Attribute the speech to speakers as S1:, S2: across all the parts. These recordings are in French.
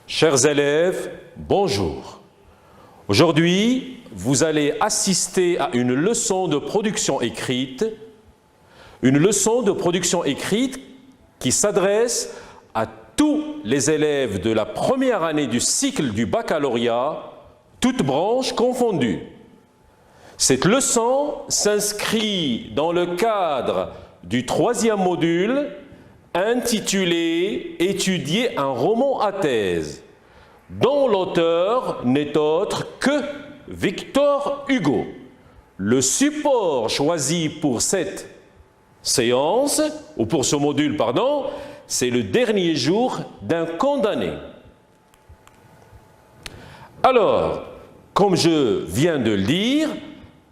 S1: Chers élèves, bonjour. Aujourd'hui, vous allez assister à une leçon de production écrite, qui s'adresse à tous les élèves de la première année du cycle du baccalauréat, toutes branches confondues. Cette leçon s'inscrit dans le cadre du troisième module intitulé « Étudier un roman à thèse », dont l'auteur n'est autre que Victor Hugo. Le support choisi pour cette séance, ou pour ce module, pardon, c'est le dernier jour d'un condamné. Alors, comme je viens de le dire,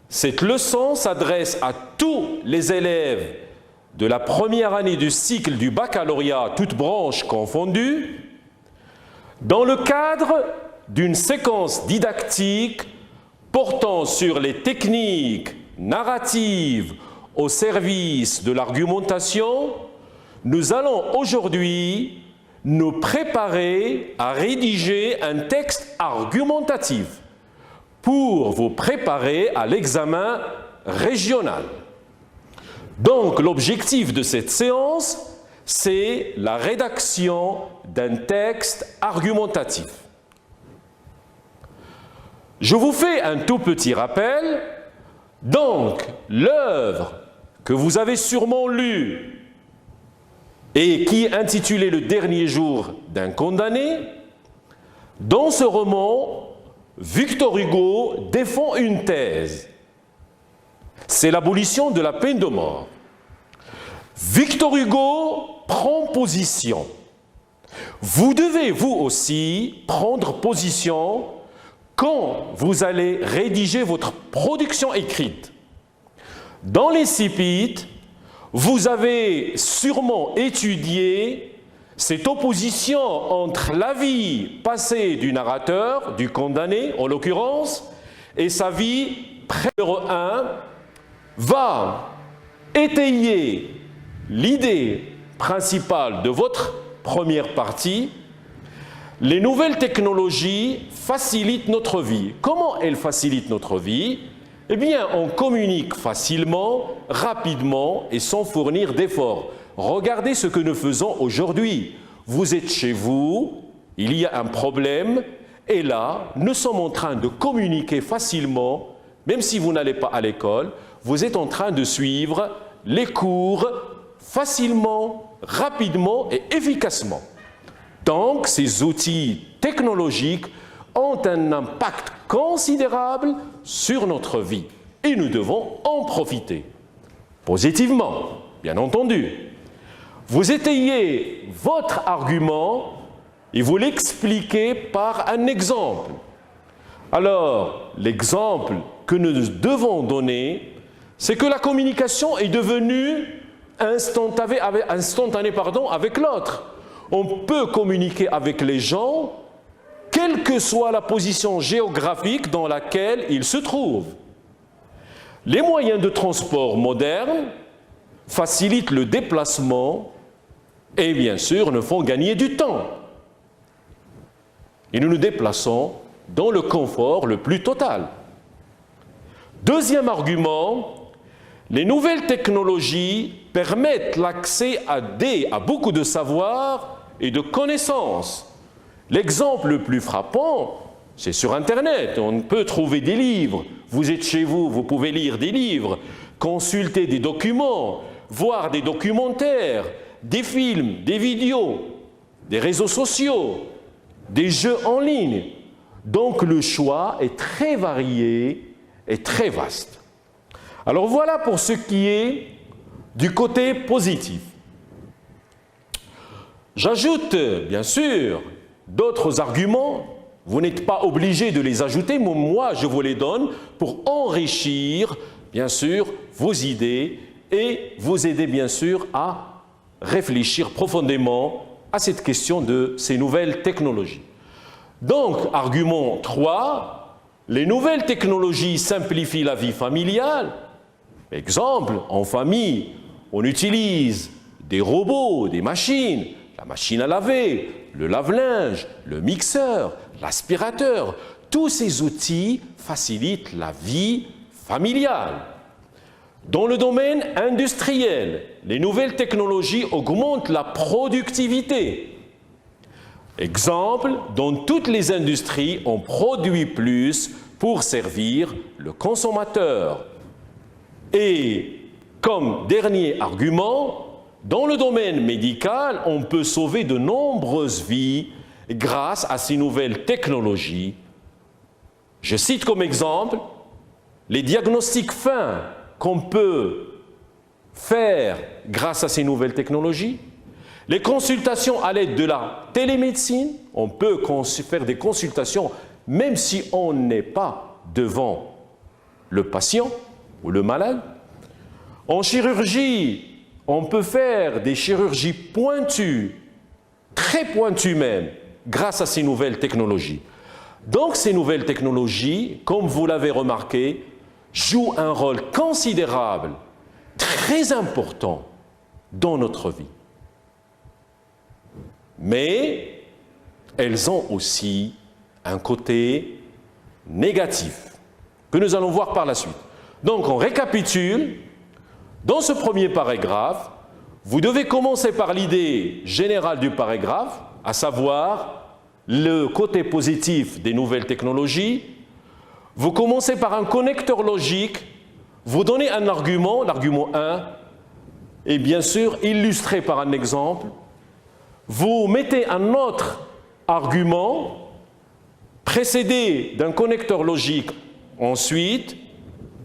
S1: cette leçon s'adresse à tous les élèves de la première année du cycle du baccalauréat, toutes branches confondues, dans le cadre d'une séquence didactique portant sur les techniques narratives au service de l'argumentation. Nous allons aujourd'hui nous préparer à rédiger un texte argumentatif pour vous préparer à l'examen régional. Donc, l'objectif de cette séance, c'est la rédaction d'un texte argumentatif. Je vous fais un tout petit rappel. Donc, l'œuvre que vous avez sûrement lue et qui est intitulée « Le dernier jour d'un condamné », dans ce roman, Victor Hugo défend une thèse. C'est l'abolition de la peine de mort. Victor Hugo prend position. Vous devez, vous aussi, prendre position quand vous allez rédiger votre production écrite. Dans l'incipit, vous avez sûrement étudié cette opposition entre l'avis passé du narrateur, du condamné en l'occurrence, et sa vie numéro 1 va étayer l'idée principale de votre première partie. Les nouvelles technologies facilitent notre vie. Comment elles facilitent notre vie? Eh bien, on communique facilement, rapidement et sans fournir d'efforts. Regardez ce que nous faisons aujourd'hui. Vous êtes chez vous, il y a un problème, et là, nous sommes en train de communiquer facilement, même si vous n'allez pas à l'école, vous êtes en train de suivre les cours facilement, rapidement et efficacement. Donc, ces outils technologiques ont un impact considérable sur notre vie et nous devons en profiter. Positivement, bien entendu. Vous étayez votre argument et vous l'expliquez par un exemple. Alors, l'exemple que nous devons donner, c'est que la communication est devenue instantanée avec l'autre. On peut communiquer avec les gens, quelle que soit la position géographique dans laquelle ils se trouvent. Les moyens de transport modernes facilitent le déplacement et bien sûr nous font gagner du temps. Et nous nous déplaçons dans le confort le plus total. Deuxième argument, les nouvelles technologies permettent l'accès à beaucoup de savoirs et de connaissances. L'exemple le plus frappant, c'est sur Internet. On peut trouver des livres. Vous êtes chez vous, vous pouvez lire des livres, consulter des documents, voir des documentaires, des films, des vidéos, des réseaux sociaux, des jeux en ligne. Donc le choix est très varié et très vaste. Alors voilà pour ce qui est du côté positif. J'ajoute, bien sûr, d'autres arguments. Vous n'êtes pas obligé de les ajouter, mais moi je vous les donne pour enrichir, bien sûr, vos idées et vous aider, bien sûr, à réfléchir profondément à cette question de ces nouvelles technologies. Donc, argument 3, les nouvelles technologies simplifient la vie familiale. Exemple, en famille, on utilise des robots, des machines. la machine à laver, le lave-linge, le mixeur, l'aspirateur. Tous ces outils facilitent la vie familiale. Dans le domaine industriel, les nouvelles technologies augmentent la productivité. Exemple, dans toutes les industries, on produit plus pour servir le consommateur. Et comme dernier argument, dans le domaine médical, on peut sauver de nombreuses vies grâce à ces nouvelles technologies. Je cite comme exemple les diagnostics fins qu'on peut faire grâce à ces nouvelles technologies, les consultations à l'aide de la télémédecine. On peut faire des consultations même si on n'est pas devant le patient ou le malade. En chirurgie, on peut faire des chirurgies pointues, très pointues même, grâce à ces nouvelles technologies. Donc ces nouvelles technologies, comme vous l'avez remarqué, jouent un rôle considérable, très important dans notre vie. Mais elles ont aussi un côté négatif que nous allons voir par la suite. Donc on récapitule. Dans ce premier paragraphe, vous devez commencer par l'idée générale du paragraphe, à savoir le côté positif des nouvelles technologies. Vous commencez par un connecteur logique, vous donnez un argument, l'argument 1, et bien sûr illustré par un exemple. Vous mettez un autre argument précédé d'un connecteur logique ensuite,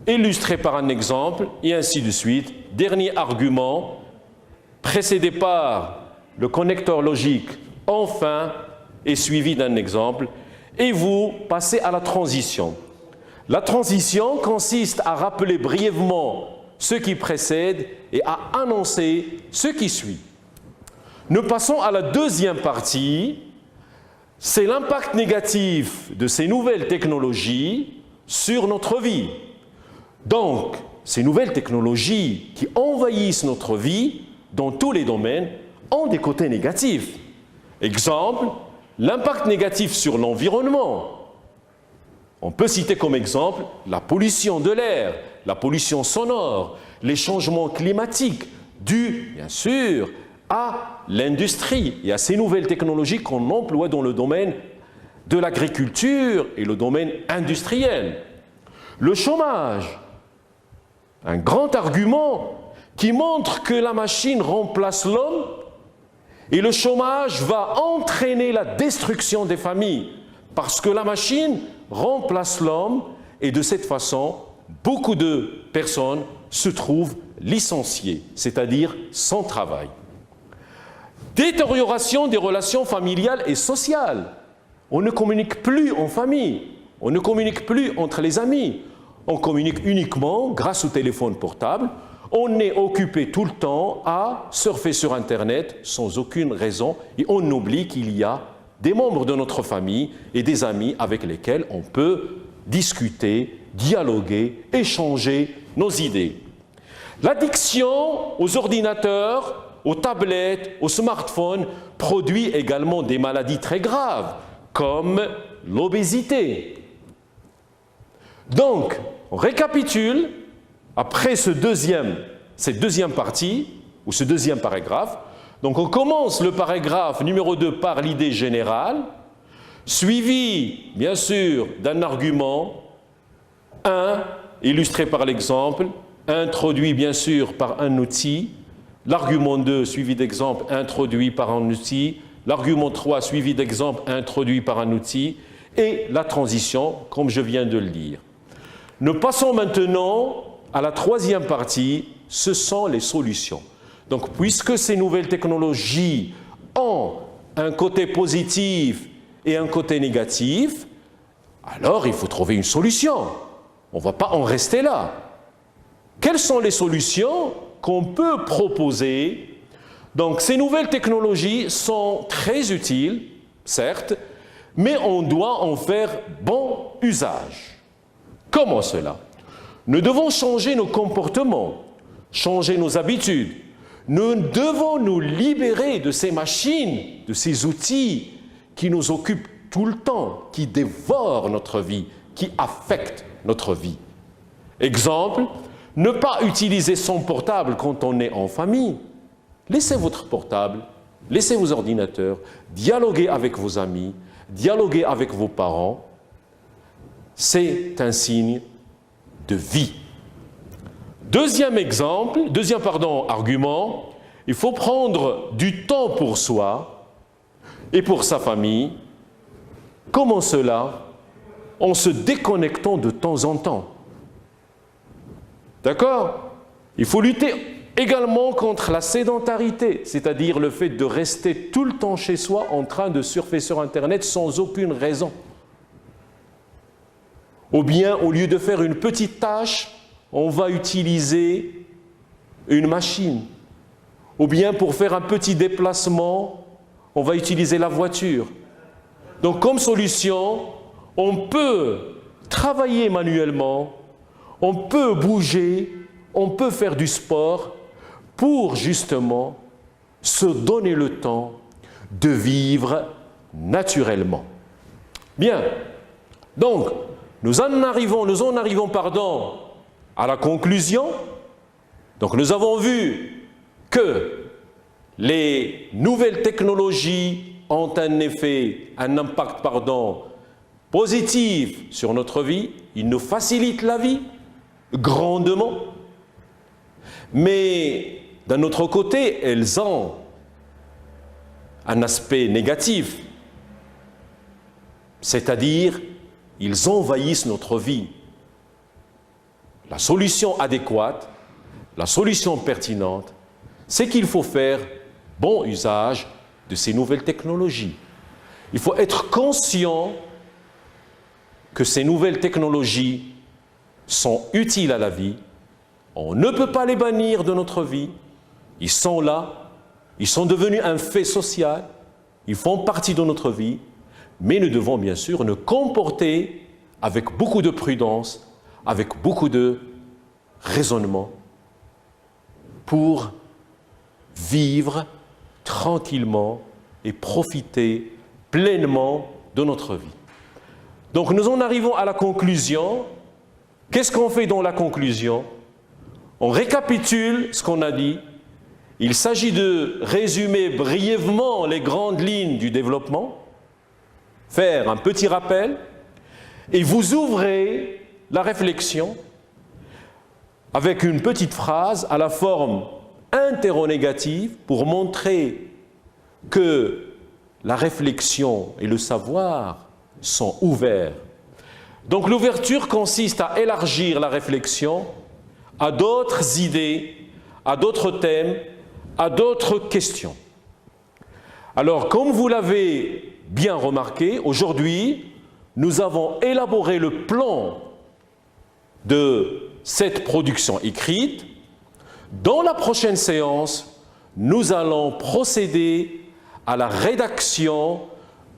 S1: illustré par un exemple, et ainsi de suite. Dernier argument, précédé par le connecteur logique, enfin, et suivi d'un exemple, et vous passez à la transition. La transition consiste à rappeler brièvement ce qui précède et à annoncer ce qui suit. Nous passons à la deuxième partie, c'est l'impact négatif de ces nouvelles technologies sur notre vie. Donc, ces nouvelles technologies qui envahissent notre vie dans tous les domaines ont des côtés négatifs. Exemple, l'impact négatif sur l'environnement. On peut citer comme exemple la pollution de l'air, la pollution sonore, les changements climatiques dus, bien sûr, à l'industrie et à ces nouvelles technologies qu'on emploie dans le domaine de l'agriculture et le domaine industriel. Le chômage, un grand argument qui montre que la machine remplace l'homme et le chômage va entraîner la destruction des familles parce que la machine remplace l'homme et de cette façon, beaucoup de personnes se trouvent licenciées, c'est-à-dire sans travail. Détérioration des relations familiales et sociales. On ne communique plus en famille, on ne communique plus entre les amis. On communique uniquement grâce au téléphone portable. On est occupé tout le temps à surfer sur Internet sans aucune raison et on oublie qu'il y a des membres de notre famille et des amis avec lesquels on peut discuter, dialoguer, échanger nos idées. L'addiction aux ordinateurs, aux tablettes, aux smartphones produit également des maladies très graves comme l'obésité. Donc, on récapitule, après cette deuxième partie, ou ce deuxième paragraphe. Donc, on commence le paragraphe numéro 2 par l'idée générale, suivi, bien sûr, d'un argument, 1, illustré par l'exemple, introduit, bien sûr, par un outil, l'argument 2, suivi d'exemple, introduit par un outil, l'argument 3, suivi d'exemple, introduit par un outil, et la transition, comme je viens de le dire. Nous passons maintenant à la troisième partie, ce sont les solutions. Donc, puisque ces nouvelles technologies ont un côté positif et un côté négatif, alors il faut trouver une solution. On ne va pas en rester là. Quelles sont les solutions qu'on peut proposer? Donc, ces nouvelles technologies sont très utiles, certes, mais on doit en faire bon usage. Comment cela? Nous devons changer nos comportements, changer nos habitudes. Nous devons nous libérer de ces machines, de ces outils qui nous occupent tout le temps, qui dévorent notre vie, qui affectent notre vie. Exemple, ne pas utiliser son portable quand on est en famille. Laissez votre portable, laissez vos ordinateurs, dialoguez avec vos amis, dialoguez avec vos parents. C'est un signe de vie. Deuxième argument, il faut prendre du temps pour soi et pour sa famille. Comment cela? En se déconnectant de temps en temps. D'accord? Il faut lutter également contre la sédentarité, c'est-à-dire le fait de rester tout le temps chez soi en train de surfer sur Internet sans aucune raison. Ou bien, au lieu de faire une petite tâche, on va utiliser une machine. Ou bien, pour faire un petit déplacement, on va utiliser la voiture. Donc, comme solution, on peut travailler manuellement, on peut bouger, on peut faire du sport pour justement se donner le temps de vivre naturellement. Bien, donc nous en arrivons à la conclusion. Donc nous avons vu que les nouvelles technologies ont un impact positif sur notre vie, ils nous facilitent la vie grandement, mais d'un autre côté, elles ont un aspect négatif, c'est-à-dire ils envahissent notre vie. La solution adéquate, la solution pertinente, c'est qu'il faut faire bon usage de ces nouvelles technologies. Il faut être conscient que ces nouvelles technologies sont utiles à la vie. On ne peut pas les bannir de notre vie. Ils sont là, ils sont devenus un fait social, ils font partie de notre vie, mais nous devons bien sûr nous comporter avec beaucoup de prudence, avec beaucoup de raisonnement, pour vivre tranquillement et profiter pleinement de notre vie. Donc nous en arrivons à la conclusion. Qu'est-ce qu'on fait dans la conclusion? On récapitule ce qu'on a dit. Il s'agit de résumer brièvement les grandes lignes du développement, faire un petit rappel, et vous ouvrez la réflexion avec une petite phrase à la forme interrogative pour montrer que la réflexion et le savoir sont ouverts. Donc l'ouverture consiste à élargir la réflexion à d'autres idées, à d'autres thèmes, à d'autres questions. Alors, comme vous l'avez bien remarqué, aujourd'hui, nous avons élaboré le plan de cette production écrite. Dans la prochaine séance, nous allons procéder à la rédaction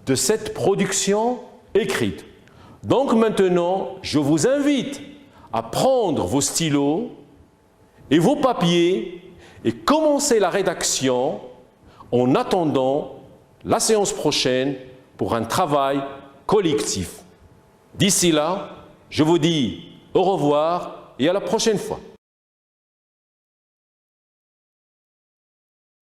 S1: de cette production écrite. Donc maintenant, je vous invite à prendre vos stylos et vos papiers et commencer la rédaction en attendant la séance prochaine pour un travail collectif. D'ici là, je vous dis au revoir et à la prochaine fois.